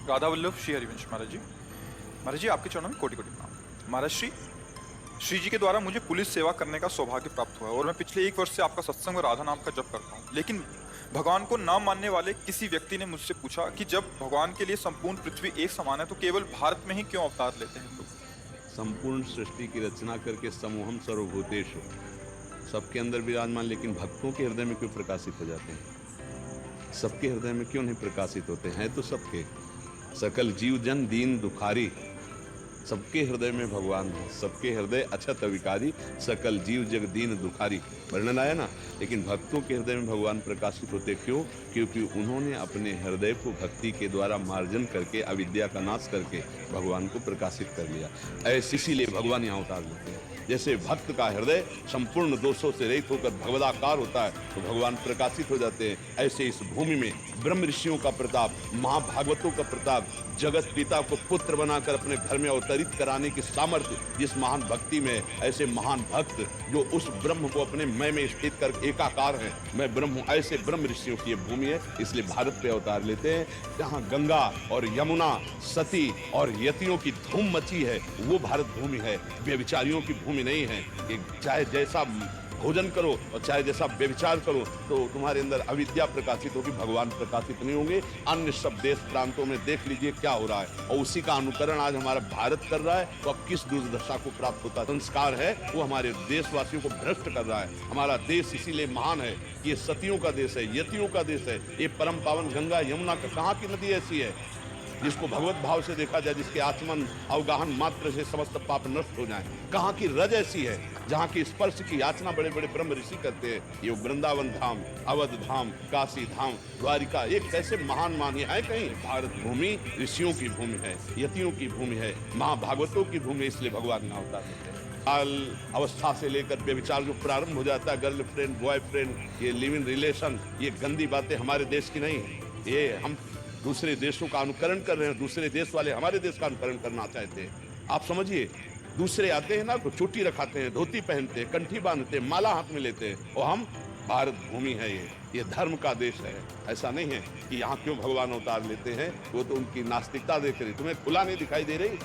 राधा वल्लभ श्री हरिवंश महाराज जी। महाराज जी, आपके चरणों में कोटि कोटि प्रणाम। महाराज श्री जी के द्वारा मुझे पुलिस सेवा करने का सौभाग्य प्राप्त हुआ है और मैं पिछले 1 वर्ष से आपका सत्संग और राधा नाम का जप करता हूँ। लेकिन भगवान को न मानने वाले किसी व्यक्ति ने मुझसे पूछा कि जब भगवान के लिए संपूर्ण पृथ्वी एक समान है तो केवल भारत में ही क्यों अवतार लेते हैं लोग। संपूर्ण सृष्टि की रचना करके समूहम सर्वभूतेषु, सबके अंदर विराजमान, लेकिन भक्तों के हृदय में क्यों प्रकाशित हो जाते हैं? सबके हृदय में क्यों नहीं प्रकाशित होते हैं? तो सबके सकल जीव जन दीन दुखारी, सबके हृदय में भगवान है। सबके हृदय अछत अविकारी, सकल जीव जग दीन दुखारी, वर्णन आया ना। लेकिन भक्तों के हृदय में भगवान प्रकाशित होते क्यों? क्योंकि उन्होंने अपने हृदय को भक्ति के द्वारा मार्जन करके, अविद्या का नाश करके भगवान को प्रकाशित कर लिया। ऐसे इसीलिए भगवान यहाँ उतार लेते हैं। जैसे भक्त का हृदय संपूर्ण दोषों से रहित होकर भगवदाकार होता है तो भगवान प्रकाशित हो जाते हैं। ऐसे इस भूमि में ब्रह्म ऋषियों का प्रताप, महाभागवतों का प्रताप, जगत पिता को पुत्र बनाकर अपने घर में अवतरित कराने की सामर्थ्य जिस महान भक्ति में, ऐसे महान भक्त जो उस ब्रह्म को अपने मैं में स्थित कर एकाकार है, मैं ब्रह्म हूं, ऐसे ब्रह्म ऋषियों की ये भूमि है। इसलिए भारत पे अवतार लेते हैं। जहाँ गंगा और यमुना, सती और यतियों की धूम मची है वो भारत भूमि है, व्यभिचारियों की भूमि नहीं है। कि चाहे जैसा भोजन करो और चाहे जैसा व्यभिचार करो तो तुम्हारे अंदर अविद्या प्रकाशित होगी, भगवान प्रकाशित नहीं होंगे। अन्य सब देश प्रांतों में देख लीजिए क्या हो रहा है और उसी का अनुकरण आज हमारा भारत कर रहा है। तो अब किस दुर्दशा को प्राप्त होता है? संस्कार है वो हमारे देशवासियों को भ्रष्ट कर रहा है। हमारा देश इसीलिए महान है, ये सतियों का देश है, यतियों का देश है। ये परम पावन गंगा यमुना का कहाँ की नदी ऐसी है जिसको भगवत भाव से देखा जाए, जिसके आचमन अवगाहन मात्र से समस्त पाप नष्ट हो जाए? कहाँ की रज ऐसी है जहाँ की स्पर्श की याचना बड़े बड़े ब्रह्म ऋषि करते हैं? ये वृंदावन धाम, अवध धाम, काशी धाम, द्वारिका, एक कैसे महान मान है कहीं? भारत भूमि ऋषियों की भूमि है, यतियों की भूमि है, महाभागवतों की भूमि। इसलिए भगवान यहाँ होता है। बाल अवस्था से लेकर व्यभिचार जो प्रारंभ हो जाता है, गर्लफ्रेंड बॉयफ्रेंड, ये लिव इन रिलेशन, ये गंदी बातें हमारे देश की नहीं है। ये हम दूसरे देशों का अनुकरण कर रहे हैं। दूसरे देश वाले हमारे देश का अनुकरण करना चाहते हैं। आप समझिए, दूसरे आते हैं ना तो चोटी रखाते हैं, धोती पहनते हैं, कंठी बांधते हैं, माला हाथ में लेते हैं, और हम भारत भूमि है, ये धर्म का देश है। ऐसा नहीं है कि यहाँ क्यों भगवान अवतार लेते हैं, वो तो उनकी नास्तिकता देख रही। तुम्हें खुला नहीं दिखाई दे रही?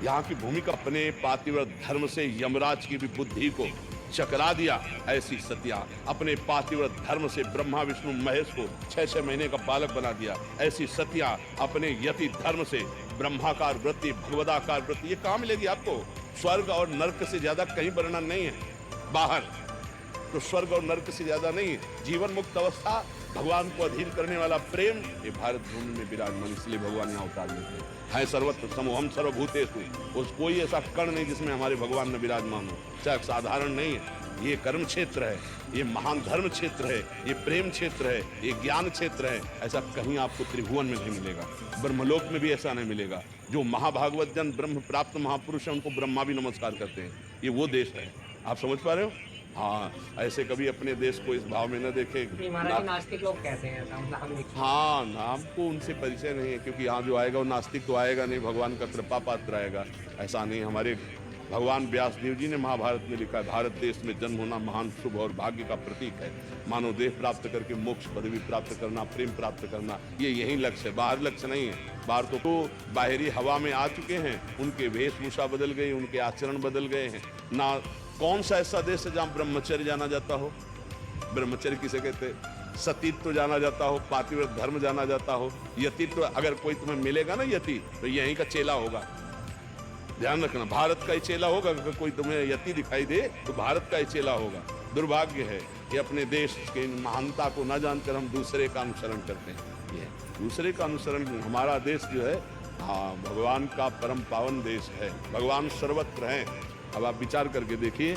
यहाँ की भूमि का अपने पातिव्रत धर्म से यमराज की भी बुद्धि को चकरा दिया। ऐसी सतिया अपने पातिव्रत धर्म से ब्रह्मा विष्णु महेश को 6-6 महीने का बालक बना दिया। ऐसी सतिया अपने यति धर्म से ब्रह्माकार वृत्ति, भगवदाकार वृत्ति, ये कहाँ मिलेगी आपको? स्वर्ग और नर्क से ज्यादा कहीं वर्णन नहीं है बाहर, तो स्वर्ग और नर्क से ज्यादा नहीं है। जीवन मुक्त अवस्था, भगवान को अधीन करने वाला प्रेम, ये भारत भूमि में विराजमान। इसलिए भगवान यहाँ अवतार लेते हैं। सर्वत्र समूहम सर्वभूतेषु, उस कोई ऐसा कण नहीं जिसमें हमारे भगवान में विराजमान हो। चाहे साधारण नहीं है, ये कर्म क्षेत्र है, ये महान धर्म क्षेत्र है, ये प्रेम क्षेत्र है, ये ज्ञान क्षेत्र है। ऐसा कहीं आपको त्रिभुवन में नहीं मिलेगा, ब्रह्मलोक में भी ऐसा नहीं मिलेगा। जो महाभागवत जन ब्रह्म प्राप्त महापुरुष है उनको ब्रह्मा भी नमस्कार करते हैं। ये वो देश है, आप समझ पा रहे हो? हाँ, ऐसे कभी अपने देश को इस भाव में न देखे। नास्तिक लोग कहते हैं, हाँ, नाम को उनसे परिचय नहीं है, क्योंकि यहाँ जो आएगा वो नास्तिक तो आएगा नहीं, भगवान का कृपा पात्र आएगा। ऐसा नहीं। हमारे भगवान व्यास देव जी ने महाभारत में लिखा है, भारत देश में जन्म होना महान शुभ और भाग्य का प्रतीक है। मानव देह प्राप्त करके मोक्ष पदवी प्राप्त करना, प्रेम प्राप्त करना, ये यही लक्ष्य है, बाहर लक्ष्य नहीं है। बाहर तो बाहरी हवा में आ चुके हैं, उनके वेशभूषा बदल गई, उनके आचरण बदल गए हैं ना। कौन सा ऐसा देश है जहाँ ब्रह्मचर्य जाना जाता हो? ब्रह्मचर्य किसे कहते हैं? सतीत्व जाना जाता हो, पातिव्रत धर्म जाना जाता हो, यतित्व। अगर कोई तुम्हें मिलेगा ना यति, तो यहीं का चेला होगा। ध्यान रखना, भारत का ही चेला होगा। अगर कोई तुम्हें यति दिखाई दे तो भारत का ही चेला होगा। दुर्भाग्य है कि अपने देश के महानता को न जानकर हम दूसरे का अनुसरण करते हैं। ये दूसरे का अनुसरण, हमारा देश जो है, हाँ, भगवान का परम पावन देश है। भगवान सर्वत्र हैं। अब आप विचार करके देखिए,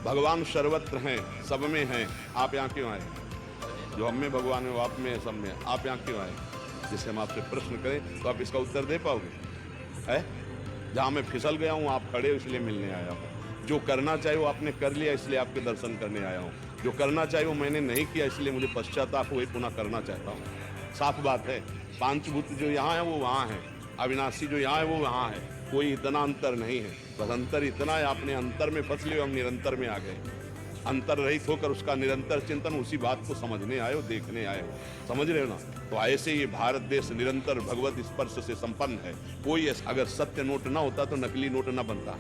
भगवान सर्वत्र हैं, सब में हैं, आप यहाँ क्यों आए? जो हम में भगवान है वो आप में है, सब में है, आप यहाँ क्यों आए? जिससे हम आपसे प्रश्न करें तो आप इसका उत्तर दे पाओगे? है जहाँ मैं फिसल गया हूँ, आप खड़े हो इसलिए मिलने आया हूँ। जो करना चाहिए वो आपने कर लिया, इसलिए आपके दर्शन करने आया हूँ। जो करना चाहिए वो मैंने नहीं किया, इसलिए मुझे पश्चाताप हुए पुनः करना चाहता हूँ। साफ बात है, पांचभूत जो यहाँ है वो वहाँ है, अविनाशी जो यहाँ है वो वहाँ है। कोई इतना अंतर नहीं है, बस अंतर इतना है, आपने अंतर में फंस लिए, हम निरंतर में आ गए। अंतर रहित होकर उसका निरंतर चिंतन, उसी बात को समझने आए हो, देखने आए हो। समझ रहे हो ना? तो ऐसे ये भारत देश निरंतर भगवत स्पर्श से संपन्न है। कोई अगर सत्य नोट ना होता तो नकली नोट ना बनता।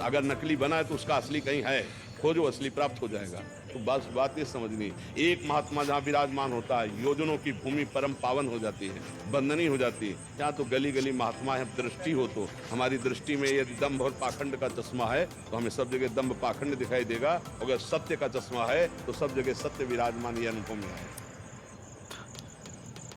अगर नकली बना है तो उसका असली कहीं है, खोजो, असली प्राप्त हो जाएगा। तो बस बात ये समझनी, एक महात्मा जहाँ विराजमान होता है, योजनों की भूमि परम पावन हो जाती है, बंदनी हो जाती है। यहाँ तो गली गली महात्मा है। दृष्टि हो तो हमारी दृष्टि में यदि दम्भ और पाखंड का चश्मा है तो हमें सब जगह दम्भ पाखंड दिखाई देगा। अगर सत्य का चश्मा है तो सब जगह सत्य विराजमान, ये अनुभव में है।